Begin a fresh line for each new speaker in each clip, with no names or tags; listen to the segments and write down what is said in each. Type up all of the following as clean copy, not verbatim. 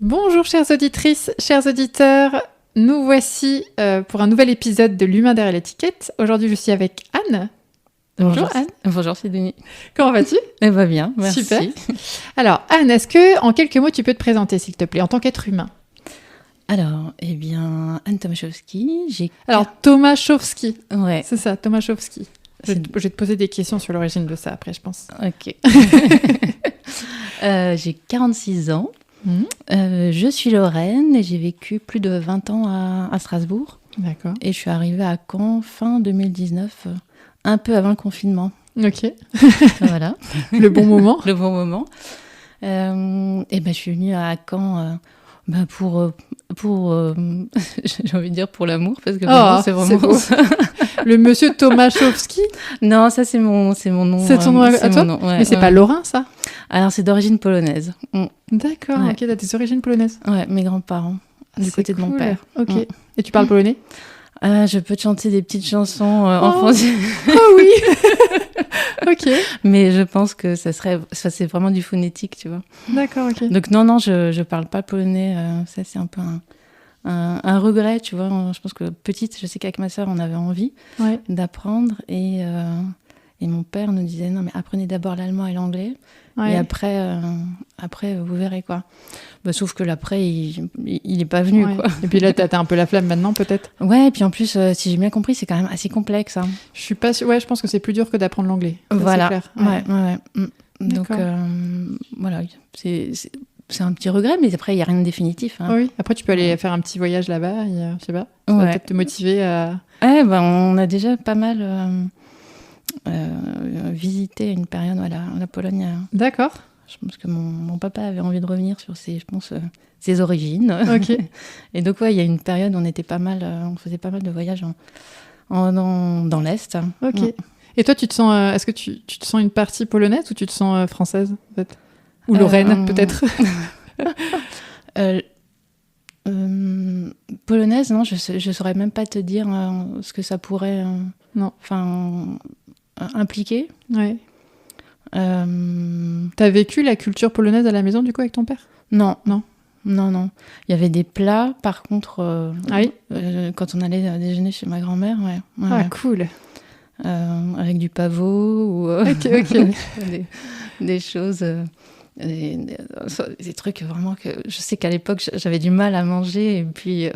Bonjour chères auditrices, chers auditeurs, nous voici pour un nouvel épisode de L'humain derrière l'étiquette. Aujourd'hui je suis avec Anne. Bonjour Anne.
Bonjour Sidonie.
Comment vas-tu ?
Elle va bien, merci.
Super. Alors Anne, est-ce que en quelques mots tu peux te présenter s'il te plaît en tant qu'être humain ?
Alors, Anne Tomaszowski,
Alors Tomaszowski,
Ouais.
c'est ça, Tomaszowski. Je vais te poser des questions sur l'origine de ça après je pense.
Ok. J'ai 46 ans. Je suis lorraine et j'ai vécu plus de 20 ans à Strasbourg.
D'accord.
Et je suis arrivée à Caen fin 2019, un peu avant le confinement.
Ok.
Voilà.
Le bon moment.
Le bon moment. Je suis venue à Caen pour j'ai envie de dire pour l'amour, parce que c'est vraiment
beau.
ça.
Le monsieur Tomaszowski ?
Non, ça c'est mon nom.
C'est ton nom à toi ?
Ouais,
mais c'est pas lorrain ça ?
Alors c'est d'origine polonaise.
D'accord,
Ouais.
ok, t'as des origines polonaises.
Ouais, mes grands-parents, du côté de mon père.
Ok. Et tu parles polonais ?
Je peux te chanter des petites chansons en français.
Oh oui. Ok.
Mais je pense que c'est vraiment du phonétique, tu vois.
D'accord, ok.
Donc non, je parle pas polonais. Ça c'est un peu un regret, tu vois. Je pense que petite, je sais qu'avec ma sœur, on avait envie d'apprendre et mon père nous disait non mais apprenez d'abord l'allemand et l'anglais et après vous verrez quoi. Sauf que l'après il est pas venu quoi.
Et puis là t'as un peu la flamme maintenant peut-être.
Ouais, et puis en plus si j'ai bien compris c'est quand même assez complexe. Hein.
Je suis pas sûre. Ouais, je pense que c'est plus dur que d'apprendre l'anglais. Ça,
voilà.
C'est clair.
Ouais. Donc voilà, c'est un petit regret, mais après il y a rien de définitif. Hein.
Oui. Après tu peux aller faire un petit voyage là-bas. Je sais pas. Ça va peut-être te motiver à.
Ouais, on a déjà pas mal. Visiter une période la Pologne.
D'accord.
Je pense que mon papa avait envie de revenir sur ses origines.
Ok.
Et donc il y a une période où on faisait pas mal de voyages dans l'Est.
Ok. Et toi tu te sens, est-ce que tu te sens une partie polonaise ou tu te sens française en fait ? Ou lorraine peut-être.
Polonaise, non, je saurais même pas te dire ce que ça pourrait impliquer.
Ouais. T'as vécu la culture polonaise à la maison du coup avec ton père ?
Non. Il y avait des plats, par contre, quand on allait déjeuner chez ma grand-mère,
cool.
Avec du pavot ou
ok.
des choses, des trucs vraiment que je sais qu'à l'époque j'avais du mal à manger, et puis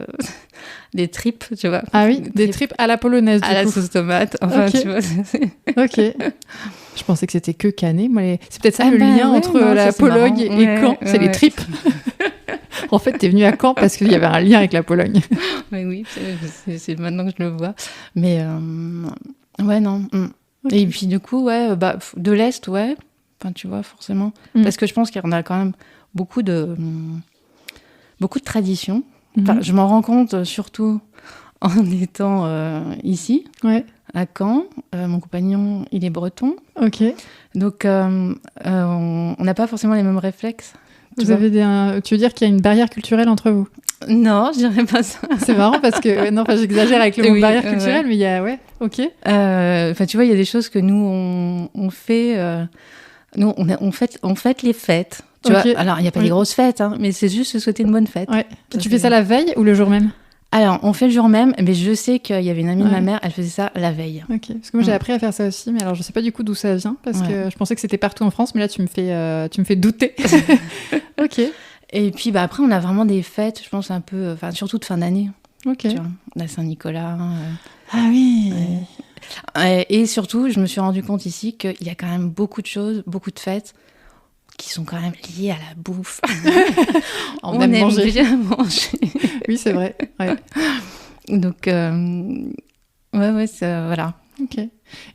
des tripes, tu vois.
Ah oui, des tripes à la polonaise du coup.
À la sauce tomate, enfin tu vois.
Ok. Je pensais que c'était que Canet. C'est peut-être ça le lien entre la Pologne et Caen, c'est les tripes. En fait, t'es venu à Caen parce qu'il y avait un lien avec la Pologne.
Oui, c'est maintenant que je le vois. Mais non. Okay. Et puis du coup, de l'Est, enfin, tu vois, forcément. Parce que je pense qu'il y en a quand même beaucoup de traditions. Enfin, je m'en rends compte surtout en étant ici, à Caen. Mon compagnon, il est breton.
Ok.
Donc, on n'a pas forcément les mêmes réflexes.
Tu veux dire qu'il y a une barrière culturelle entre vous ?
Non, je dirais pas ça.
C'est marrant parce que j'exagère avec le mot barrière culturelle, mais il y a ok.
Tu vois, il y a des choses que nous on fait. Nous on fête les fêtes. Tu vois. Alors il y a pas des grosses fêtes, hein, mais c'est juste se souhaiter une bonne fête.
Ouais. Tu fais ça la veille ou le jour même ?
Alors on fait le jour même, mais je sais qu'il y avait une amie de ma mère, elle faisait ça la veille.
Ok. Parce que moi j'ai appris à faire ça aussi, mais alors je sais pas du coup d'où ça vient parce que je pensais que c'était partout en France, mais là tu me fais douter. Ok.
Et puis après on a vraiment des fêtes, je pense un peu, surtout de fin d'année.
Ok.
Tu vois, la Saint-Nicolas.
Ah oui.
Et surtout, je me suis rendu compte ici qu'il y a quand même beaucoup de choses, beaucoup de fêtes qui sont quand même liées à la bouffe. On aime bien manger.
Oui, c'est vrai. Ouais.
Donc, voilà.
Ok.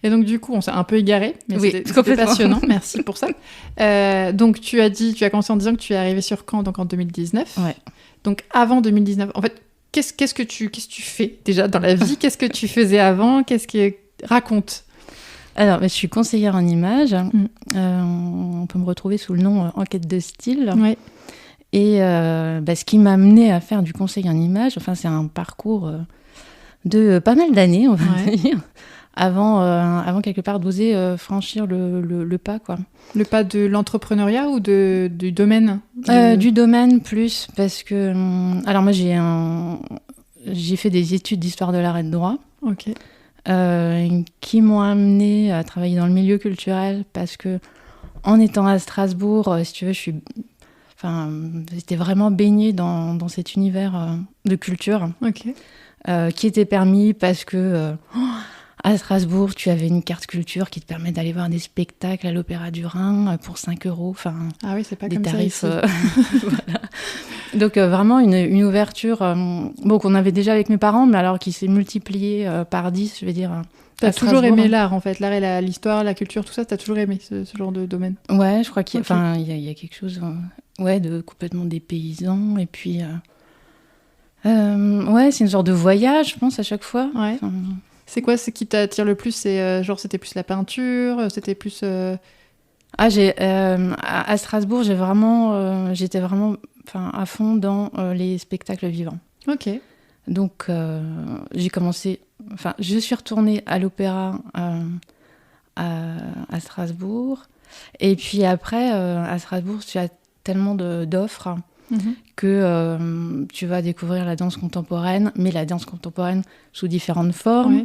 Et donc, du coup, on s'est un peu égaré, mais c'était passionnant. Merci pour ça. Donc, tu as commencé en disant que tu es arrivée sur Caen donc en 2019.
Ouais.
Donc, avant 2019, en fait, qu'est-ce que tu fais déjà dans la vie ? Qu'est-ce que tu faisais avant ? Raconte.
Alors, je suis conseillère en images. On peut me retrouver sous le nom Enquête de style.
Ouais.
Et ce qui m'a amenée à faire du conseil en images, c'est un parcours de pas mal d'années, on va dire. avant quelque part d'oser franchir le pas, quoi.
Le pas de l'entrepreneuriat ou du domaine
Du domaine plus, parce que... alors moi, j'ai fait des études d'histoire de l'art et de droit.
Ok.
Qui m'ont amenée à travailler dans le milieu culturel, parce que en étant à Strasbourg, si tu veux, j'étais vraiment baignée dans cet univers de culture, qui était permis parce que à Strasbourg, tu avais une carte culture qui te permet d'aller voir des spectacles à l'Opéra du Rhin pour 5 €.
Ah oui, c'est pas
des
comme
tarifs,
ça ici.
Voilà. Donc vraiment une ouverture qu'on avait déjà avec mes parents, mais alors qui s'est multipliée par 10, je vais dire.
T'as toujours aimé l'art, en fait. L'art et l'histoire, la culture, tout ça, t'as toujours aimé ce genre de domaine.
Ouais, je crois qu'il y a quelque chose de complètement dépaysant. Et puis, c'est une sorte de voyage, je pense, à chaque fois.
Ouais. C'est quoi ce qui t'attire le plus? C'était plus la peinture? C'était plus...
à Strasbourg, j'étais vraiment à fond dans les spectacles vivants.
Ok.
Donc, j'ai commencé... je suis retournée à l'opéra à Strasbourg. Et puis après, à Strasbourg, tu as tellement d'offres que tu vas découvrir la danse contemporaine, mais la danse contemporaine sous différentes formes.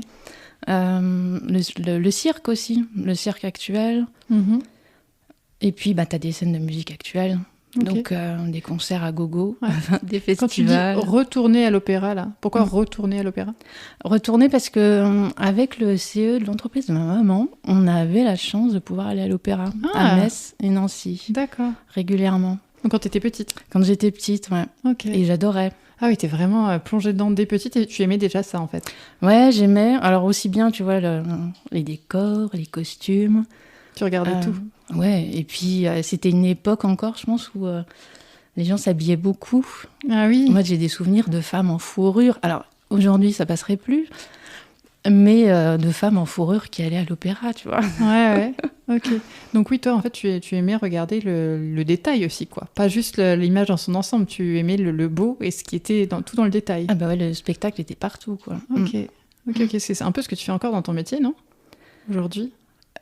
Ouais. Le cirque aussi, le cirque actuel. Et puis, tu as des scènes de musique actuelle. Donc, des concerts à gogo, des festivals.
Quand tu dis retourner à l'opéra, là, pourquoi retourner à l'opéra?
Retourner parce qu'avec le CE de l'entreprise de ma maman, on avait la chance de pouvoir aller à l'opéra à Metz et Nancy.
D'accord.
Régulièrement.
Donc, quand tu étais petite?
Quand j'étais petite, ouais.
Okay.
Et j'adorais.
Ah oui, t'es vraiment plongée dedans dès petite et tu aimais déjà ça, en fait?
Ouais, j'aimais. Alors, aussi bien, tu vois, les décors, les costumes.
Tu regardais tout?
Ouais, et puis c'était une époque encore, je pense, où les gens s'habillaient beaucoup.
Ah oui.
Moi, j'ai des souvenirs de femmes en fourrure. Alors, aujourd'hui, ça passerait plus, mais de femmes en fourrure qui allaient à l'opéra, tu vois.
Ouais, ok. Donc oui, toi, en fait, tu aimais regarder le détail aussi, quoi. Pas juste l'image dans son ensemble, tu aimais le beau et ce qui était tout dans le détail.
Ah bah ouais, le spectacle était partout, quoi.
Ok. C'est un peu ce que tu fais encore dans ton métier, non? Aujourd'hui?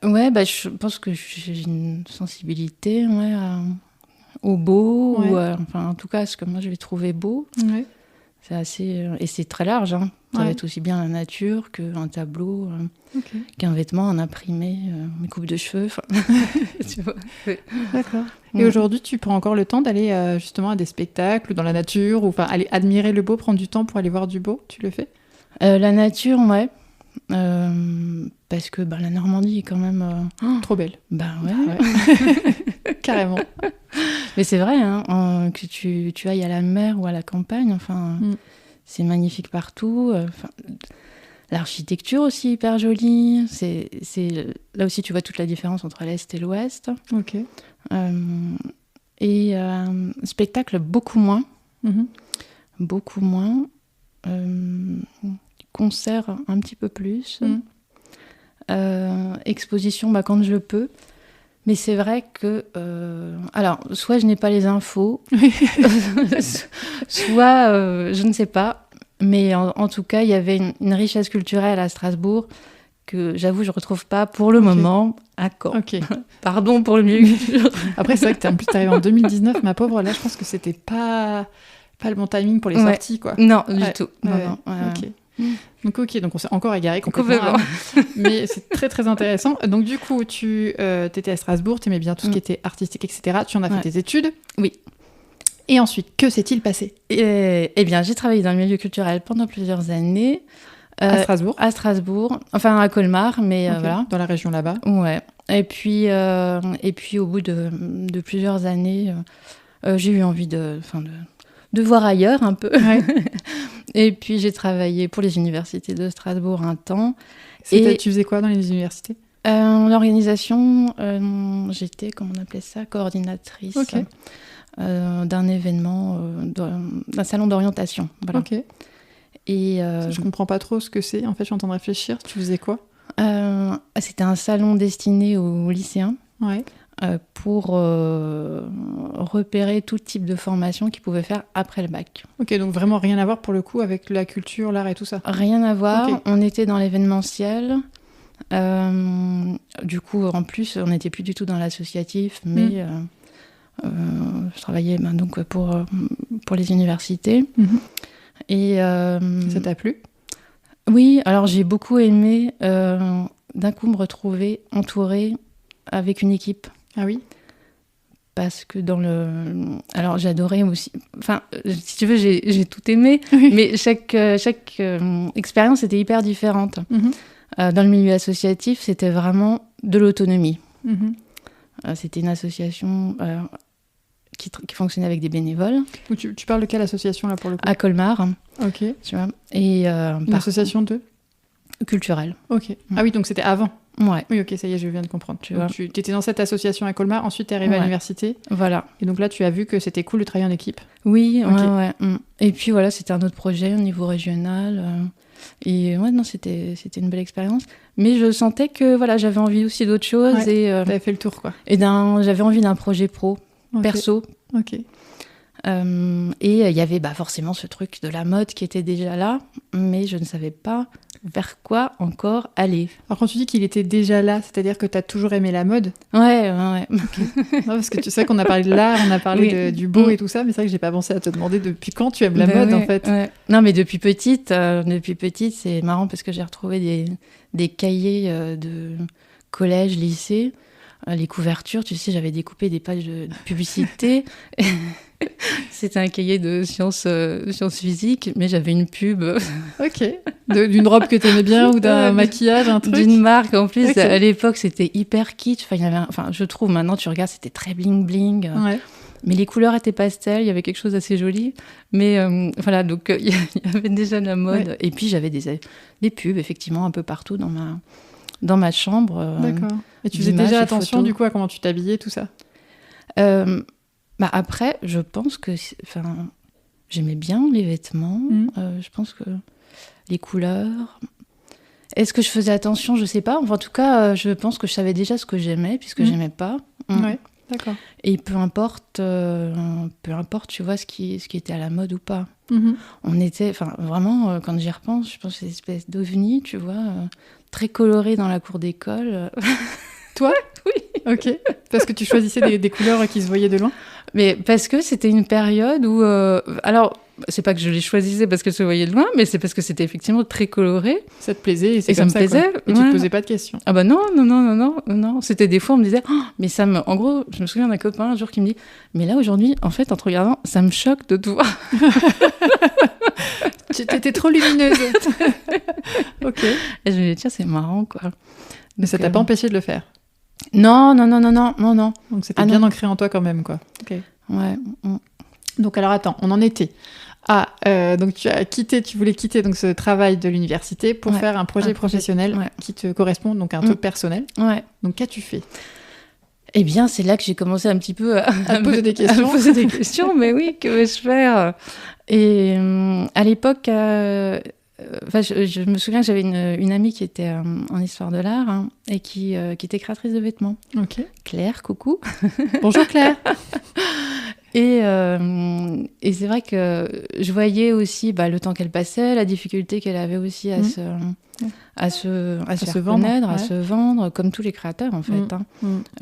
Ouais, je pense que j'ai une sensibilité au beau, ou en tout cas à ce que moi je vais trouver beau.
Ouais.
C'est assez... et c'est très large, hein. Ça va être aussi bien la nature qu'un tableau, qu'un vêtement, un imprimé, une coupe de cheveux. Tu vois.
D'accord. Et aujourd'hui, tu prends encore le temps d'aller justement à des spectacles dans la nature, ou aller admirer le beau, prendre du temps pour aller voir du beau? Tu le fais?
La nature, ouais. Parce que la Normandie est quand même
trop belle.
Ouais.
Carrément.
Mais c'est vrai, hein, que tu ailles à la mer ou à la campagne, c'est magnifique partout. L'architecture aussi hyper jolie. C'est là aussi tu vois toute la différence entre l'est et l'ouest.
Ok.
Et spectacle beaucoup moins. Beaucoup moins. Concert un petit peu plus. Exposition quand je peux. Mais c'est vrai que alors soit je n'ai pas les infos, soit je ne sais pas, mais en tout cas il y avait une richesse culturelle à Strasbourg que j'avoue je retrouve pas pour le moment à Caen. Pardon pour le milieu.
Après c'est vrai que en plus t'arrives en 2019, ma pauvre, là je pense que c'était pas le bon timing pour les sorties, quoi.
Non, du tout. Non.
Donc on s'est encore égaré complètement. Mais c'est très très intéressant. Donc du coup, tu étais à Strasbourg, tu aimais bien tout ce qui était artistique, etc. Tu en as fait tes études.
Oui.
Et ensuite, que s'est-il passé?
Eh bien, j'ai travaillé dans le milieu culturel pendant plusieurs années.
À Strasbourg?
À Strasbourg, enfin à Colmar, mais voilà.
Dans la région là-bas?
Ouais. Et puis au bout de plusieurs années, j'ai eu envie de voir ailleurs un peu. Ouais. Et puis j'ai travaillé pour les universités de Strasbourg un temps.
Tu faisais quoi dans les universités?
L'organisation, j'étais, comment on appelait ça, coordinatrice d'un événement, d'un salon d'orientation. Voilà.
Ok. Et je comprends pas trop ce que c'est. En fait, je suis en train de réfléchir. Tu faisais quoi?
C'était un salon destiné aux lycéens.
Ouais.
Pour repérer tout type de formation qu'ils pouvaient faire après le bac.
Ok, donc vraiment rien à voir pour le coup avec la culture, l'art et tout ça?
Rien à voir. On était dans l'événementiel. Du coup, en plus, on n'était plus du tout dans l'associatif, mais je travaillais donc pour les universités. Et
ça t'a plu?
Oui, alors j'ai beaucoup aimé d'un coup me retrouver entourée avec une équipe.
Ah oui?
Parce que alors j'adorais aussi... Enfin, si tu veux, j'ai tout aimé, mais chaque expérience était hyper différente. Dans le milieu associatif, c'était vraiment de l'autonomie. C'était une association qui fonctionnait avec des bénévoles.
Tu parles de quelle association, là, pour le coup?
À Colmar.
Ok.
Tu vois, et,
une association de
culturelle.
Ok. Ah oui, donc c'était avant.
Ouais.
Oui, ok, ça y est, je viens de comprendre. Tu étais dans cette association à Colmar, ensuite tu es arrivée à l'université.
Voilà.
Et donc là, tu as vu que c'était cool de travailler en équipe.
Oui, ouais. Et puis voilà, c'était un autre projet au niveau régional. Et ouais, non, c'était une belle expérience. Mais je sentais que voilà, j'avais envie aussi d'autres choses.
Ouais, t'avais fait le tour, quoi.
Et j'avais envie d'un projet pro, perso.
Ok.
Et il y avait forcément ce truc de la mode qui était déjà là, mais je ne savais pas vers quoi encore aller.
Alors quand tu dis qu'il était déjà là, c'est-à-dire que tu as toujours aimé la mode?
Ouais.
Okay. Non, parce que tu sais qu'on a parlé de l'art, on a parlé du beau et tout ça, mais c'est vrai que j'ai pas pensé à te demander depuis quand tu aimes la mode, en fait.
Ouais. Non, mais depuis petite, c'est marrant parce que j'ai retrouvé des cahiers de collège, lycée. Les couvertures, tu sais, j'avais découpé des pages de publicité. C'était un cahier de sciences physiques, mais j'avais une pub.
Ok. D'une robe que t'aimais bien ou d'un maquillage, un truc?
D'une marque, en plus. Okay. À l'époque, c'était hyper kitsch. Enfin, je trouve, maintenant, tu regardes, c'était très bling-bling.
Ouais.
Mais les couleurs étaient pastel, il y avait quelque chose d'assez joli. Mais voilà, donc il y avait déjà de la mode. Ouais. Et puis, j'avais des pubs, effectivement, un peu partout dans ma chambre.
D'accord. Et tu faisais déjà attention, du coup, à comment tu t'habillais, tout ça?
Après, je pense que... j'aimais bien les vêtements. Je pense que les couleurs... Est-ce que je faisais attention? Je sais pas. Enfin, en tout cas, je pense que je savais déjà ce que j'aimais, puisque j'aimais pas.
Ouais, d'accord.
Et peu importe, tu vois, ce qui était à la mode ou pas. On était... Enfin, vraiment, quand j'y repense, je pense que c'est une espèce d'ovni, tu vois, très coloré dans la cour d'école.
Toi?
Oui.
Ok. Parce que tu choisissais des couleurs qui se voyaient de loin?
Mais parce que c'était une période où... alors, c'est pas que je les choisissais parce qu'elles se voyaient de loin, mais c'est parce que c'était effectivement très coloré.
Ça te plaisait et c'est
comme
comme
ça me plaisait.
Quoi. Et tu te posais pas de questions?
Ah bah non. C'était des fois, on me disait... Oh, mais ça me... En gros, je me souviens d'un copain un jour qui me dit « Mais là, aujourd'hui, en fait, en te regardant, ça me choque de te voir. »
T'étais trop lumineuse. Ok.
Et je me dis « Tiens, c'est marrant, quoi. »
Mais ça t'a pas empêché de le faire?
Non.
Donc c'était bien ancré en toi quand même, quoi. Ok.
Ouais.
Donc alors attends, on en était donc tu voulais quitter donc ce travail de l'université pour faire un projet professionnel qui te correspond, donc un truc personnel.
Ouais.
Donc qu'as-tu fait?
Eh bien, c'est là que j'ai commencé un petit peu à
poser des questions.
À poser des questions, mais oui, que vais-je faire? Et à l'époque, je me souviens que j'avais une amie qui était en histoire de l'art et qui était créatrice de vêtements.
Ok.
Claire, coucou.
Bonjour Claire.
Et c'est vrai que je voyais aussi le temps qu'elle passait, la difficulté qu'elle avait aussi à se faire connaître, à se vendre, comme tous les créateurs en fait,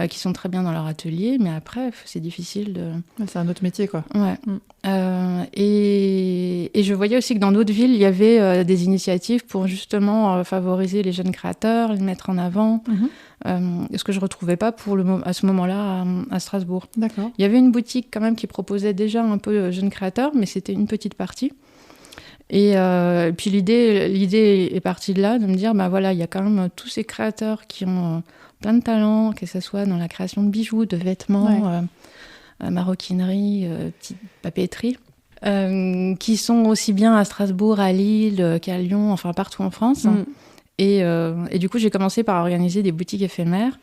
qui sont très bien dans leur atelier, mais après c'est difficile de...
C'est un autre métier, quoi.
Ouais. Et je voyais aussi que dans d'autres villes, il y avait des initiatives pour justement favoriser les jeunes créateurs, les mettre en avant. Ce que je ne retrouvais pas à ce moment-là à Strasbourg.
D'accord.
Il y avait une boutique quand même qui proposait déjà un peu jeunes créateurs, mais c'était une petite partie. Et puis l'idée est partie de là, de me dire, voilà, il y a quand même tous ces créateurs qui ont plein de talents, que ce soit dans la création de bijoux, de vêtements, maroquinerie, petite papeterie, qui sont aussi bien à Strasbourg, à Lille, qu'à Lyon, enfin partout en France. Et du coup, j'ai commencé par organiser des boutiques éphémères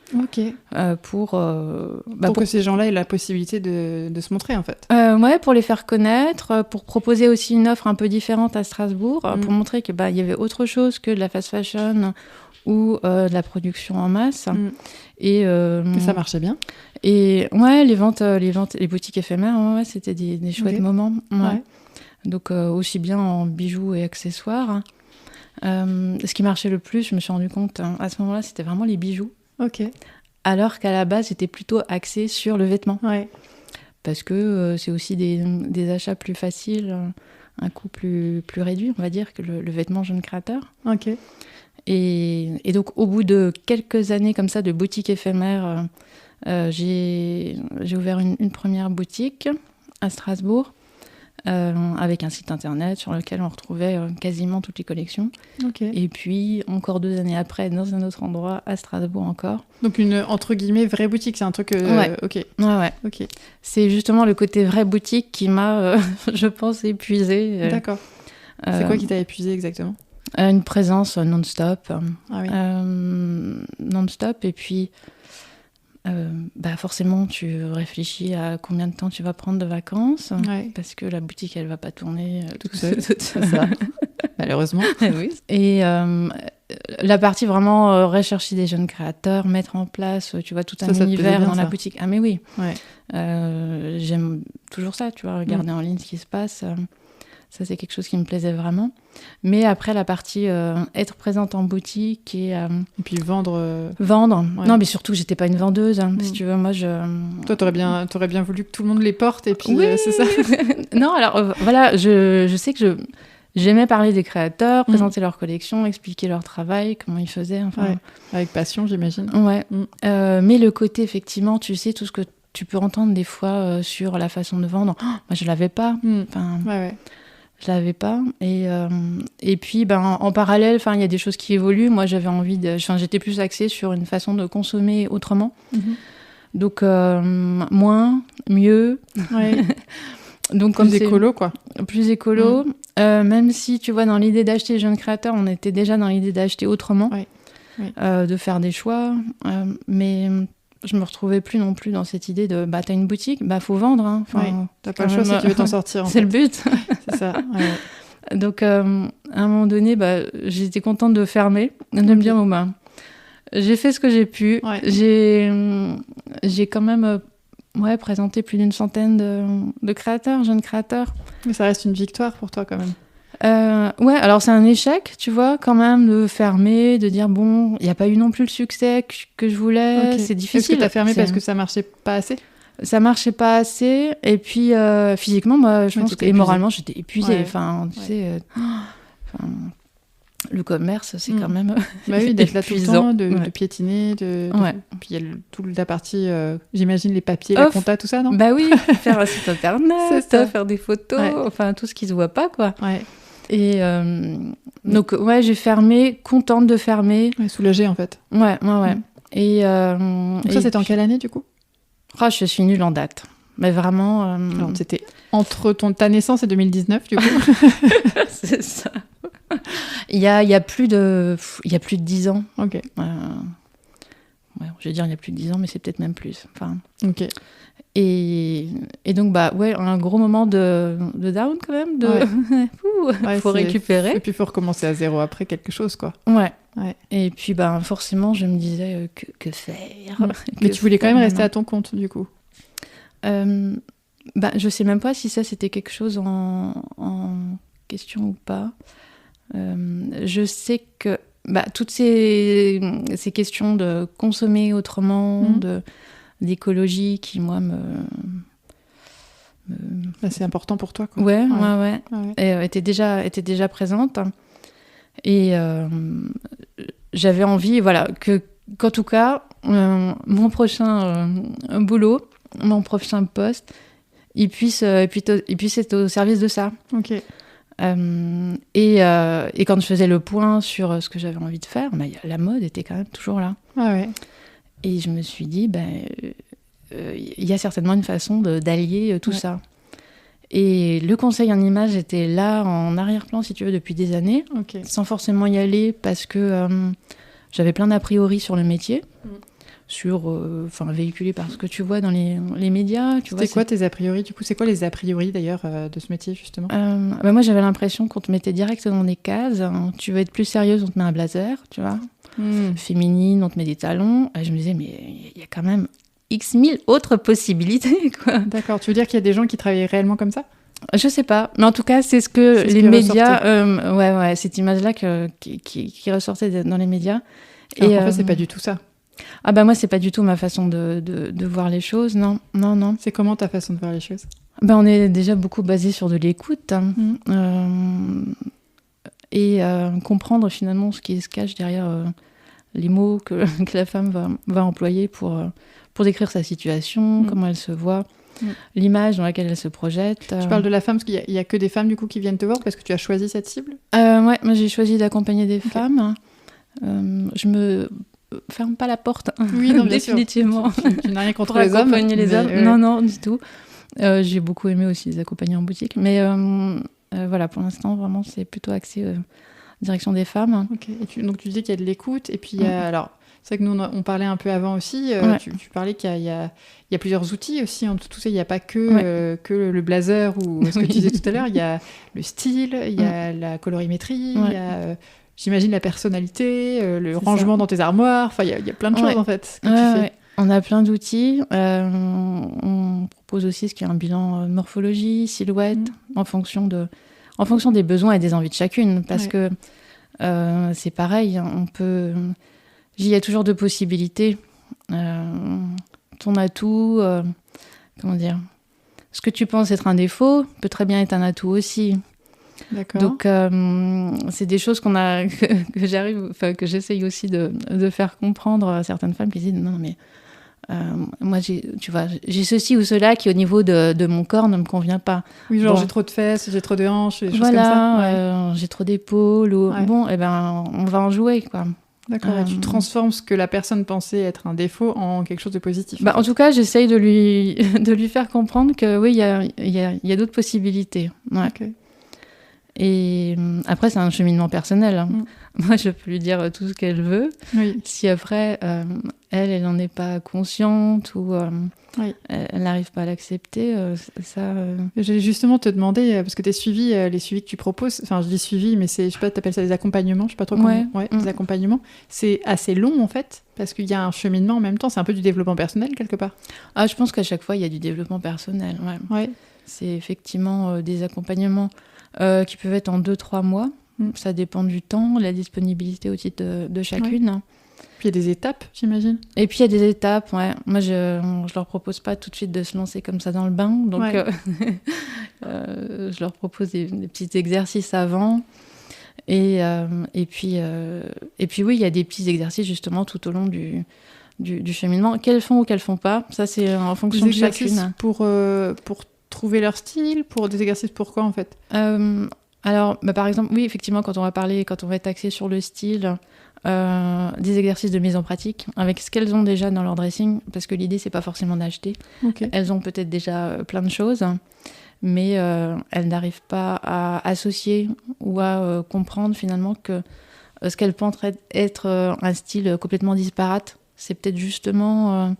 pour
que ces gens-là aient la possibilité de se montrer, en fait.
Pour les faire connaître, pour proposer aussi une offre un peu différente à Strasbourg, pour montrer qu'il y avait autre chose que de la fast fashion ou de la production en masse. Et
ça marchait bien.
Et les boutiques éphémères, c'était des chouettes moments. Ouais. Donc aussi bien en bijoux et accessoires. Ce qui marchait le plus, je me suis rendu compte à ce moment-là, c'était vraiment les bijoux.
Ok.
Alors qu'à la base, j'étais plutôt axée sur le vêtement.
Ouais.
Parce que c'est aussi des achats plus faciles, un coût plus réduit, on va dire, que le vêtement jeune créateur.
Ok.
Et donc, au bout de quelques années comme ça de boutique éphémère, j'ai ouvert une première boutique à Strasbourg, avec un site internet sur lequel on retrouvait quasiment toutes les collections.
Okay.
Et puis, encore 2 années après, dans un autre endroit, à Strasbourg encore.
Donc une, entre guillemets, vraie boutique, c'est un truc...
Ouais.
Ok.
Ouais.
Ok.
C'est justement le côté vraie boutique qui m'a, je pense, épuisée.
D'accord. C'est quoi qui t'a épuisée exactement ?
Une présence non-stop.
Ah oui.
Non-stop, et puis... forcément, tu réfléchis à combien de temps tu vas prendre de vacances, parce que la boutique, elle va pas tourner toute seule.
C'est ça. Malheureusement.
Oui. Et la partie vraiment rechercher des jeunes créateurs, mettre en place, tu vois, tout un univers dans la boutique. Ah mais oui.
Ouais.
J'aime toujours ça, tu vois, regarder en ligne ce qui se passe. Ça, c'est quelque chose qui me plaisait vraiment. Mais après, la partie être présente en boutique et
puis vendre.
Vendre. Ouais. Non, mais surtout, j'étais pas une vendeuse. Si tu veux, moi,
Toi, t'aurais bien voulu que tout le monde les porte, et puis
oui.
C'est ça.
Non, alors voilà, je sais que j'aimais parler des créateurs, présenter leur collection, expliquer leur travail, comment ils faisaient. Enfin,
ouais. Avec passion, j'imagine.
Ouais. Mais le côté, effectivement, tu sais, tout ce que tu peux entendre des fois sur la façon de vendre. Oh, moi, je l'avais pas. Enfin,
ouais.
Je l'avais pas. Et puis, en parallèle, il y a des choses qui évoluent. Moi, j'avais envie j'étais plus axée sur une façon de consommer autrement. Donc, moins, mieux.
Ouais.
Donc,
plus écolo, quoi.
Plus écolo. Même si, tu vois, dans l'idée d'acheter jeunes créateurs, on était déjà dans l'idée d'acheter autrement.
Ouais.
De faire des choix. Mais... je me retrouvais plus non plus dans cette idée de t'as une boutique, faut vendre. Hein. Enfin,
t'as pas le choix si tu veux t'en sortir.
C'est le but.
C'est ça. Ouais.
Donc à un moment donné, j'étais contente de fermer, de me dire j'ai fait ce que j'ai pu. Ouais. J'ai quand même présenté plus d'une centaine de créateurs, jeunes créateurs.
Mais ça reste une victoire pour toi quand même.
Alors c'est un échec, tu vois, quand même, de fermer, de dire il n'y a pas eu non plus le succès que je voulais, c'est difficile.
Est-ce que tu as fermé parce que ça marchait pas assez ?
Ça marchait pas assez, et puis physiquement, moi, je pense que moralement, j'étais épuisée.
Ouais.
Enfin, tu sais, le commerce, c'est quand même
oui, d'être là tout le temps, de piétiner, puis il y a toute la partie, j'imagine, les papiers, la compta, tout ça, non ?
Bah oui, faire un site internet, faire des photos, enfin tout ce qui se voit pas, quoi. Ouais. Et donc, j'ai fermé, contente de fermer.
Ouais, soulagée, en fait.
Ouais. Et
donc ça, c'était en quelle année, du coup ?
Je suis nulle en date. Mais vraiment...
Alors, c'était entre ta naissance et 2019, du coup.
C'est ça. Il y a plus de 10 ans.
Ok.
Je vais dire il y a plus de 10 ans, mais c'est peut-être même plus. Enfin,
ok.
Et donc, un gros moment de down quand même. Faut récupérer.
Et puis, il faut recommencer à zéro après quelque chose, quoi.
Ouais. Et puis, forcément, je me disais, que faire
Mais tu voulais quand même rester à ton compte, du coup.
Je sais même pas si ça, c'était quelque chose en question ou pas. Je sais que toutes ces questions de consommer autrement, d'écologie qui, moi,
c'est important pour toi, quoi.
Ouais. Et était déjà présente. Et j'avais envie, qu'en tout cas, mon prochain boulot, mon prochain poste, il puisse être au service de ça.
Ok.
Et quand je faisais le point sur ce que j'avais envie de faire, la mode était quand même toujours là.
Ah ouais.
Et je me suis dit, il y a certainement une façon d'allier tout ça. Et le conseil en image était là, en arrière-plan, si tu veux, depuis des années, sans forcément y aller, parce que j'avais plein d'a priori sur le métier, véhiculé par ce que tu vois dans les médias.
C'était quoi tes a priori, du coup ? C'est quoi les a priori, d'ailleurs, de ce métier, justement ?
Moi, j'avais l'impression qu'on te mettait direct dans des cases. Tu veux être plus sérieuse, on te met un blazer, tu vois. Féminine, on te met des talons. Et je me disais, mais il y a quand même X 1000 autres possibilités, quoi.
D'accord, tu veux dire qu'il y a des gens qui travaillaient réellement comme ça ?
Je sais pas, mais en tout cas, c'est ce que les médias... cette image-là qui ressortait dans les médias.
Alors en fait, c'est pas du tout ça.
Ah bah moi, c'est pas du tout ma façon de voir les choses, non.
C'est comment ta façon de voir les choses ?
On est déjà beaucoup basé sur de l'écoute et comprendre finalement ce qui se cache derrière les mots que la femme va employer pour décrire sa situation, comment elle se voit, l'image dans laquelle elle se projette.
Tu parles de la femme parce qu'il y a que des femmes du coup qui viennent te voir parce que tu as choisi cette cible ?
Ouais, moi j'ai choisi d'accompagner des femmes. Je me ferme pas la porte.
Oui, non,
définitivement.
Tu n'as rien contre
pour
les hommes.
Accompagner les hommes. Ouais. Non, du tout. J'ai beaucoup aimé aussi les accompagner en boutique, mais voilà, pour l'instant vraiment c'est plutôt axé direction des femmes.
Ok. Et donc tu disais qu'il y a de l'écoute et puis alors. C'est vrai que nous, on parlait un peu avant aussi. Tu parlais qu'il y a plusieurs outils aussi. En tout ça, il n'y a pas que le blazer ou ce que tu disais tout à l'heure. Il y a le style, il y a la colorimétrie, il y a, j'imagine, la personnalité, le rangement dans tes armoires. Enfin, il y a plein de choses, en fait, que tu fais.
Ouais. On a plein d'outils. On propose aussi ce qui est un bilan morphologie, silhouette, en fonction des besoins et des envies de chacune. Parce que c'est pareil, on peut... Il y a toujours deux possibilités. Ton atout, comment dire, ce que tu penses être un défaut peut très bien être un atout aussi.
D'accord.
Donc, c'est des choses que j'essaye aussi de faire comprendre à certaines femmes qui disent non, mais moi, j'ai ceci ou cela qui, au niveau de mon corps, ne me convient pas.
Oui, genre j'ai trop de fesses, j'ai trop de hanches, des choses comme ça.
J'ai trop d'épaules. Bon, on va en jouer, quoi.
D'accord, et tu transformes ce que la personne pensait être un défaut en quelque chose de positif.
En tout cas, j'essaye de lui faire comprendre que oui, il y a d'autres possibilités. Ouais. Okay. Et après, c'est un cheminement personnel. Moi, je peux lui dire tout ce qu'elle veut. Oui. Si après, elle n'en est pas consciente ou elle n'arrive pas à l'accepter, ça...
J'allais justement te demander, parce que tes suivis, les suivis que tu proposes, enfin, je dis suivis, mais je sais pas, t'appelles ça des accompagnements, je sais pas trop comment... des accompagnements. C'est assez long, en fait, parce qu'il y a un cheminement en même temps. C'est un peu du développement personnel, quelque part.
Ah, je pense qu'à chaque fois, il y a du développement personnel, ouais. C'est effectivement des accompagnements qui peuvent être en 2-3 mois. Ça dépend du temps, la disponibilité aussi de chacune. Ouais.
Puis il y a des étapes, j'imagine.
Et puis il y a des étapes, ouais. Moi, je leur propose pas tout de suite de se lancer comme ça dans le bain. Donc, je leur propose des petits exercices avant. Et puis oui, il y a des petits exercices justement tout au long du cheminement. Qu'elles font ou qu'elles font pas, ça c'est en fonction de chacune.
Pour trouver leur style, pour des exercices pour quoi en fait ?
Alors, par exemple, oui, effectivement, quand on va être axé sur le style, des exercices de mise en pratique avec ce qu'elles ont déjà dans leur dressing, parce que l'idée, c'est pas forcément d'acheter. Okay. Elles ont peut-être déjà plein de choses, mais elles n'arrivent pas à associer ou à comprendre finalement que ce qu'elles pensent être un style complètement disparate, c'est peut-être justement...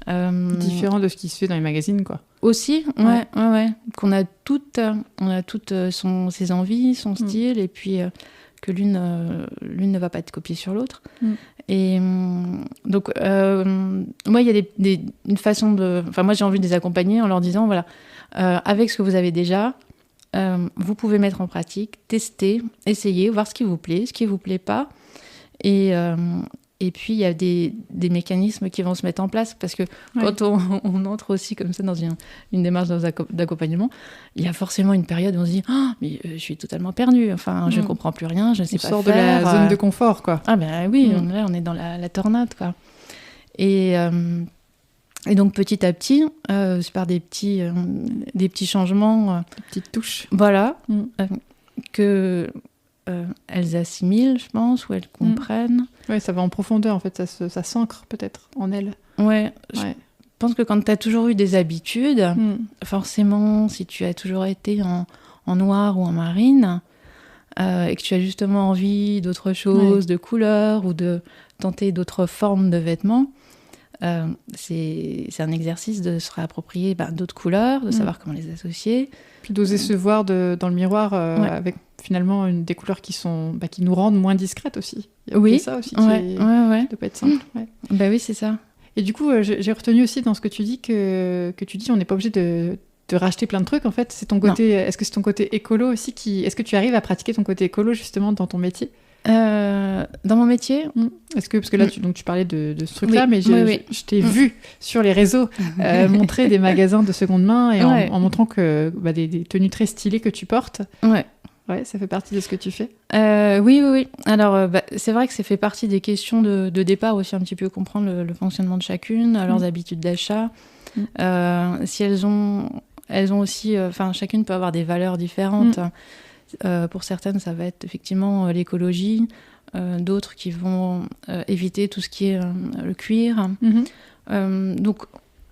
différent de ce qui se fait dans les magazines, quoi.
Aussi, ouais. Qu'on a toutes ses envies, son style, et puis que l'une ne va pas être copiée sur l'autre. Et donc, moi, il y a une façon de... Enfin, moi, j'ai envie de les accompagner en leur disant, voilà, avec ce que vous avez déjà, vous pouvez mettre en pratique, tester, essayer, voir ce qui vous plaît, ce qui ne vous plaît pas. Et puis, il y a des mécanismes qui vont se mettre en place parce que quand on entre aussi comme ça dans une démarche d'accompagnement, il y a forcément une période où on se dit « Oh, mais je suis totalement perdue, enfin, je ne comprends plus rien, je ne sais pas faire. »
On sort de la zone de confort, quoi.
Ah ben oui, là, on est dans la tornade, quoi. Et donc, petit à petit, c'est par des petits changements...
des petites touches.
Voilà, que... elles assimilent, je pense, ou elles comprennent.
Oui, ça va en profondeur, en fait, ça s'ancre peut-être en elles.
Ouais, je pense que quand tu as toujours eu des habitudes, forcément, si tu as toujours été en noir ou en marine, et que tu as justement envie d'autre chose, de couleurs, ou de tenter d'autres formes de vêtements, c'est un exercice de se réapproprier d'autres couleurs, de savoir comment les associer.
Puis d'oser se voir dans le miroir avec finalement des couleurs qui nous rendent moins discrètes aussi. Il y a ça aussi qui ne peut pas être simple.
Bah oui, c'est ça.
Et du coup, j'ai retenu aussi dans ce que tu dis que tu dis on n'est pas obligé de racheter plein de trucs, en fait. C'est ton côté... Est-ce que c'est ton côté écolo aussi qui... Est-ce que tu arrives à pratiquer ton côté écolo, justement, dans ton métier ?
Dans mon métier,
Est-ce que, parce que là, tu parlais de ce truc-là, mais je t'ai vu sur les réseaux montrer des magasins de seconde main et en montrant que des tenues très stylées que tu portes. Ouais, ça fait partie de ce que tu fais.
Oui. Alors, c'est vrai que ça fait partie des questions de départ aussi, un petit peu comprendre le fonctionnement de chacune, leurs habitudes d'achat. Si elles ont aussi... chacune peut avoir des valeurs différentes. Pour certaines, ça va être effectivement l'écologie. D'autres qui vont éviter tout ce qui est le cuir. Donc,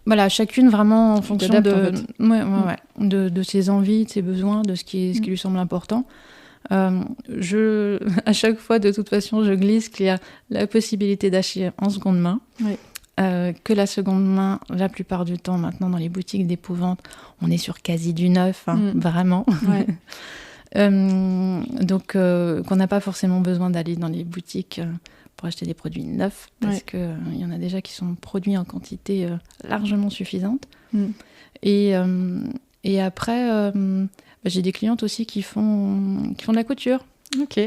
voilà, chacune vraiment en fonction de ses envies, de ses besoins, de ce qui lui semble important. À chaque fois, de toute façon, je glisse qu'il y a la possibilité d'acheter en seconde main. Que la seconde main, la plupart du temps, maintenant, dans les boutiques d'épouvante, on est sur quasi du neuf, vraiment. Donc, qu'on n'a pas forcément besoin d'aller dans les boutiques pour acheter des produits neufs, parce qu'il y en a déjà qui sont produits en quantité largement suffisante. Et après, j'ai des clientes aussi qui font de la couture.
Ok.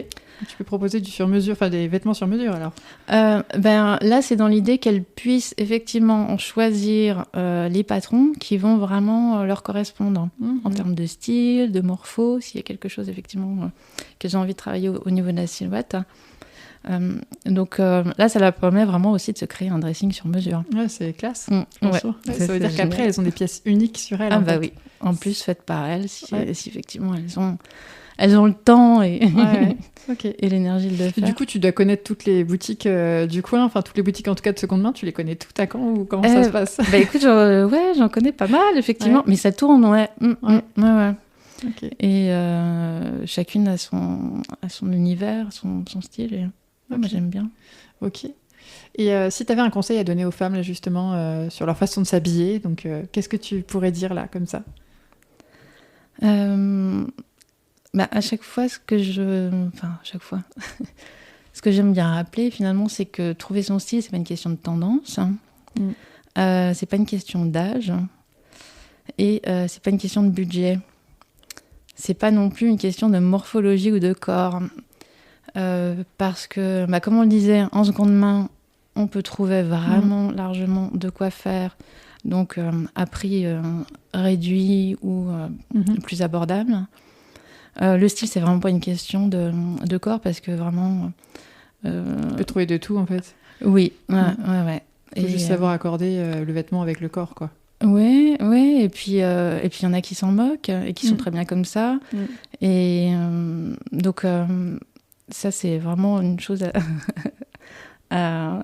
Tu peux proposer du sur-mesure, des vêtements sur mesure alors.
Là, c'est dans l'idée qu'elles puissent effectivement choisir les patrons qui vont vraiment leur correspondre en termes de style, de morpho, s'il y a quelque chose effectivement qu'elles ont envie de travailler au niveau de la silhouette. Donc là, ça leur permet vraiment aussi de se créer un dressing sur mesure.
Ouais, c'est classe. Ça veut dire qu'après, elles ont des pièces uniques sur elles.
Oui. En plus, faites par elles, si effectivement elles ont le temps et l'énergie de le faire.
Du coup, tu dois connaître toutes les boutiques du coin, toutes les boutiques en tout cas de seconde main, tu les connais toutes à Caen ou comment ça se passe ?
Écoute, j'en connais pas mal, effectivement, mais ça tourne, Okay. Et chacune a son univers, son style, et moi j'aime bien.
Ok. Et si tu avais un conseil à donner aux femmes, là, justement, sur leur façon de s'habiller, donc qu'est-ce que tu pourrais dire là, comme ça ?
À chaque fois, ce que j'aime bien rappeler, finalement, c'est que trouver son style, c'est pas une question de tendance, c'est pas une question d'âge, et c'est pas une question de budget. C'est pas non plus une question de morphologie ou de corps. Parce que, comme on le disait, en seconde main, on peut trouver vraiment largement de quoi faire, donc à prix réduit ou plus abordable. Le style, c'est vraiment pas une question de corps, parce que vraiment...
On peut trouver de tout, en fait.
Oui, ouais.
Il faut juste savoir accorder le vêtement avec le corps, quoi.
Oui, et puis il y en a qui s'en moquent et qui sont très bien comme ça. Et donc, ça, c'est vraiment une chose à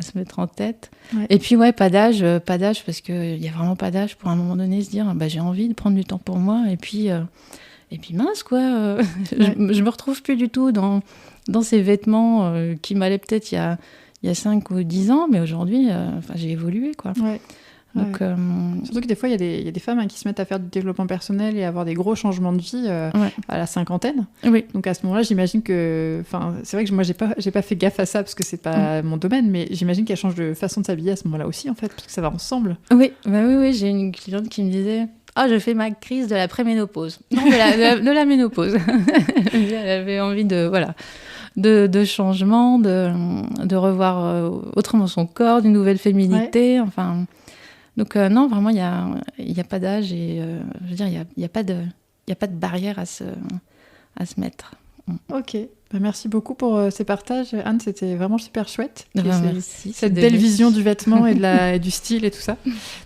se mettre en tête. Et puis, pas d'âge, parce qu'il n'y a vraiment pas d'âge pour à un moment donné se dire j'ai envie de prendre du temps pour moi. Et puis mince, quoi. Je me retrouve plus du tout dans ces vêtements qui m'allaient peut-être il y a 5 ou 10 ans, mais aujourd'hui, j'ai évolué, quoi. Donc,
surtout que des fois, il y a des femmes qui se mettent à faire du développement personnel et à avoir des gros changements de vie à la cinquantaine. Donc à ce moment-là, j'imagine que... c'est vrai que moi, j'ai pas fait gaffe à ça parce que c'est pas mon domaine, mais j'imagine qu'elle change de façon de s'habiller à ce moment-là aussi, en fait, parce que ça va ensemble.
Oui, j'ai une cliente qui me disait... je fais ma crise de la préménopause. Non, de la ménopause. Elle avait envie de changement, de revoir autrement son corps, d'une nouvelle féminité, Donc non, vraiment, il y a pas d'âge et je veux dire, il y a pas de barrière à se mettre.
Ok, merci beaucoup pour ces partages, Anne, c'était vraiment super chouette.
Merci.
Cette belle vision du vêtement et du style et tout ça.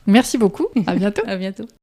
Merci beaucoup, à bientôt.
À bientôt.